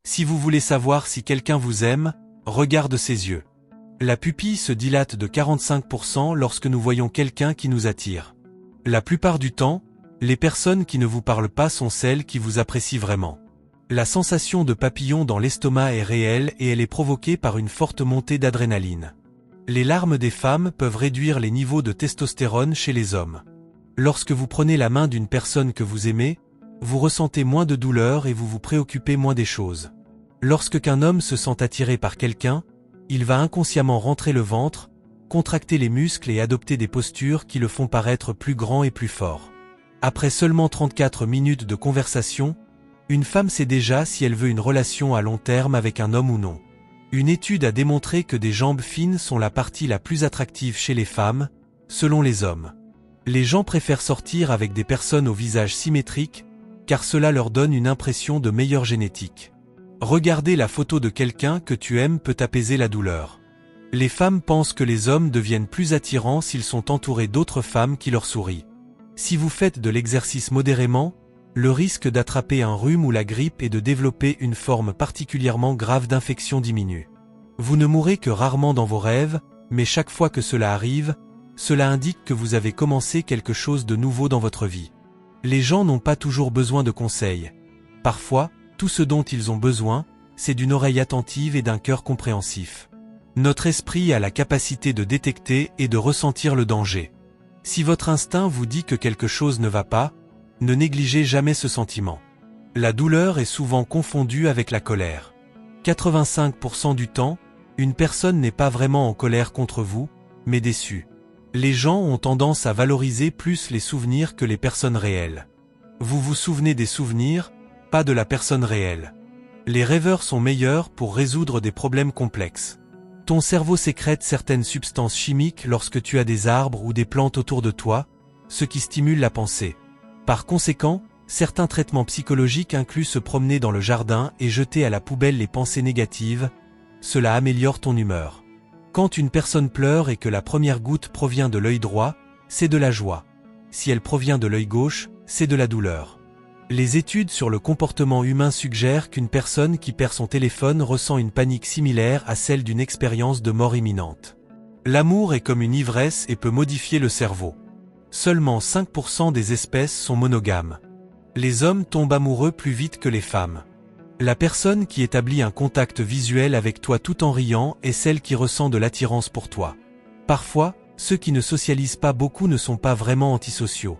Si vous voulez savoir si quelqu'un vous aime, regarde ses yeux. La pupille se dilate de 45% lorsque nous voyons quelqu'un qui nous attire. La plupart du temps, les personnes qui ne vous parlent pas sont celles qui vous apprécient vraiment. La sensation de papillon dans l'estomac est réelle et elle est provoquée par une forte montée d'adrénaline. Les larmes des femmes peuvent réduire les niveaux de testostérone chez les hommes. Lorsque vous prenez la main d'une personne que vous aimez, vous ressentez moins de douleur et vous vous préoccupez moins des choses. Lorsque qu'un homme se sent attiré par quelqu'un, il va inconsciemment rentrer le ventre, contracter les muscles et adopter des postures qui le font paraître plus grand et plus fort. Après seulement 34 minutes de conversation, une femme sait déjà si elle veut une relation à long terme avec un homme ou non. Une étude a démontré que des jambes fines sont la partie la plus attractive chez les femmes, selon les hommes. Les gens préfèrent sortir avec des personnes au visage symétrique, car cela leur donne une impression de meilleure génétique. Regarder la photo de quelqu'un que tu aimes peut apaiser la douleur. Les femmes pensent que les hommes deviennent plus attirants s'ils sont entourés d'autres femmes qui leur sourient. Si vous faites de l'exercice modérément, le risque d'attraper un rhume ou la grippe et de développer une forme particulièrement grave d'infection diminue. Vous ne mourrez que rarement dans vos rêves, mais chaque fois que cela arrive, cela indique que vous avez commencé quelque chose de nouveau dans votre vie. Les gens n'ont pas toujours besoin de conseils. Parfois, tout ce dont ils ont besoin, c'est d'une oreille attentive et d'un cœur compréhensif. Notre esprit a la capacité de détecter et de ressentir le danger. Si votre instinct vous dit que quelque chose ne va pas, ne négligez jamais ce sentiment. La douleur est souvent confondue avec la colère. 85% du temps, une personne n'est pas vraiment en colère contre vous, mais déçue. Les gens ont tendance à valoriser plus les souvenirs que les personnes réelles. Vous vous souvenez des souvenirs, pas de la personne réelle. Les rêveurs sont meilleurs pour résoudre des problèmes complexes. Ton cerveau sécrète certaines substances chimiques lorsque tu as des arbres ou des plantes autour de toi, ce qui stimule la pensée. Par conséquent, certains traitements psychologiques incluent se promener dans le jardin et jeter à la poubelle les pensées négatives. Cela améliore ton humeur. Quand une personne pleure et que la première goutte provient de l'œil droit, c'est de la joie. Si elle provient de l'œil gauche, c'est de la douleur. Les études sur le comportement humain suggèrent qu'une personne qui perd son téléphone ressent une panique similaire à celle d'une expérience de mort imminente. L'amour est comme une ivresse et peut modifier le cerveau. Seulement 5% des espèces sont monogames. Les hommes tombent amoureux plus vite que les femmes. La personne qui établit un contact visuel avec toi tout en riant est celle qui ressent de l'attirance pour toi. Parfois, ceux qui ne socialisent pas beaucoup ne sont pas vraiment antisociaux.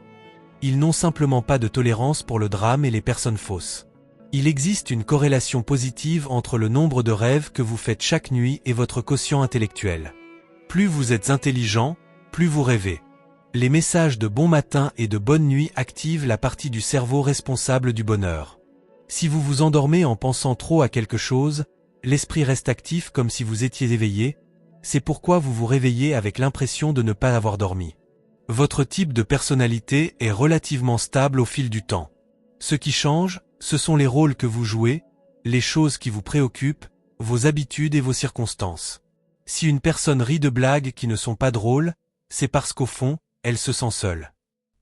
Ils n'ont simplement pas de tolérance pour le drame et les personnes fausses. Il existe une corrélation positive entre le nombre de rêves que vous faites chaque nuit et votre quotient intellectuel. Plus vous êtes intelligent, plus vous rêvez. Les messages de bon matin et de bonne nuit activent la partie du cerveau responsable du bonheur. Si vous vous endormez en pensant trop à quelque chose, l'esprit reste actif comme si vous étiez éveillé, c'est pourquoi vous vous réveillez avec l'impression de ne pas avoir dormi. Votre type de personnalité est relativement stable au fil du temps. Ce qui change, ce sont les rôles que vous jouez, les choses qui vous préoccupent, vos habitudes et vos circonstances. Si une personne rit de blagues qui ne sont pas drôles, c'est parce qu'au fond, elle se sent seule.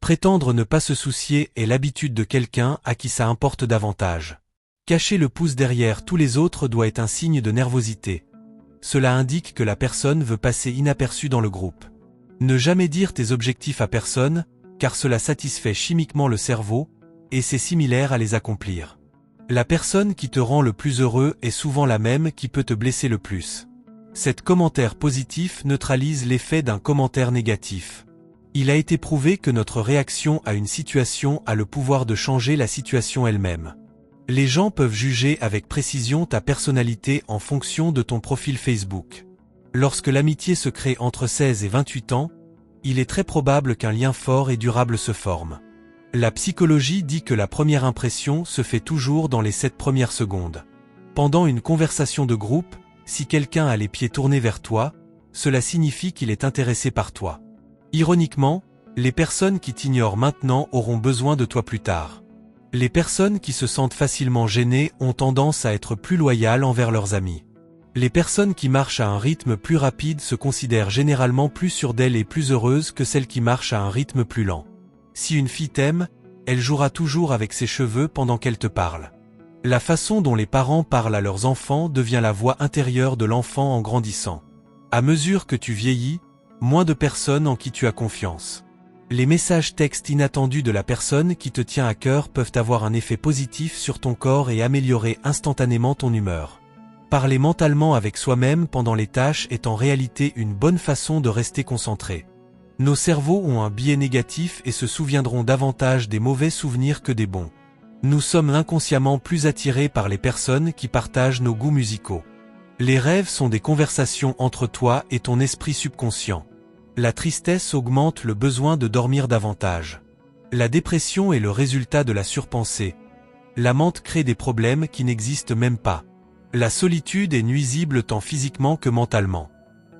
Prétendre ne pas se soucier est l'habitude de quelqu'un à qui ça importe davantage. Cacher le pouce derrière tous les autres doit être un signe de nervosité. Cela indique que la personne veut passer inaperçue dans le groupe. Ne jamais dire tes objectifs à personne, car cela satisfait chimiquement le cerveau, et c'est similaire à les accomplir. La personne qui te rend le plus heureux est souvent la même qui peut te blesser le plus. Cet commentaire positif neutralise l'effet d'un commentaire négatif. Il a été prouvé que notre réaction à une situation a le pouvoir de changer la situation elle-même. Les gens peuvent juger avec précision ta personnalité en fonction de ton profil Facebook. Lorsque l'amitié se crée entre 16 et 28 ans, il est très probable qu'un lien fort et durable se forme. La psychologie dit que la première impression se fait toujours dans les 7 premières secondes. Pendant une conversation de groupe, si quelqu'un a les pieds tournés vers toi, cela signifie qu'il est intéressé par toi. Ironiquement, les personnes qui t'ignorent maintenant auront besoin de toi plus tard. Les personnes qui se sentent facilement gênées ont tendance à être plus loyales envers leurs amis. Les personnes qui marchent à un rythme plus rapide se considèrent généralement plus sûres d'elles et plus heureuses que celles qui marchent à un rythme plus lent. Si une fille t'aime, elle jouera toujours avec ses cheveux pendant qu'elle te parle. La façon dont les parents parlent à leurs enfants devient la voix intérieure de l'enfant en grandissant. À mesure que tu vieillis, moins de personnes en qui tu as confiance. Les messages textes inattendus de la personne qui te tient à cœur peuvent avoir un effet positif sur ton corps et améliorer instantanément ton humeur. Parler mentalement avec soi-même pendant les tâches est en réalité une bonne façon de rester concentré. Nos cerveaux ont un biais négatif et se souviendront davantage des mauvais souvenirs que des bons. Nous sommes inconsciemment plus attirés par les personnes qui partagent nos goûts musicaux. Les rêves sont des conversations entre toi et ton esprit subconscient. La tristesse augmente le besoin de dormir davantage. La dépression est le résultat de la surpensée. La mente crée des problèmes qui n'existent même pas. La solitude est nuisible tant physiquement que mentalement.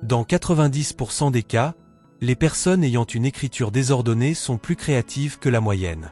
Dans 90% des cas, les personnes ayant une écriture désordonnée sont plus créatives que la moyenne.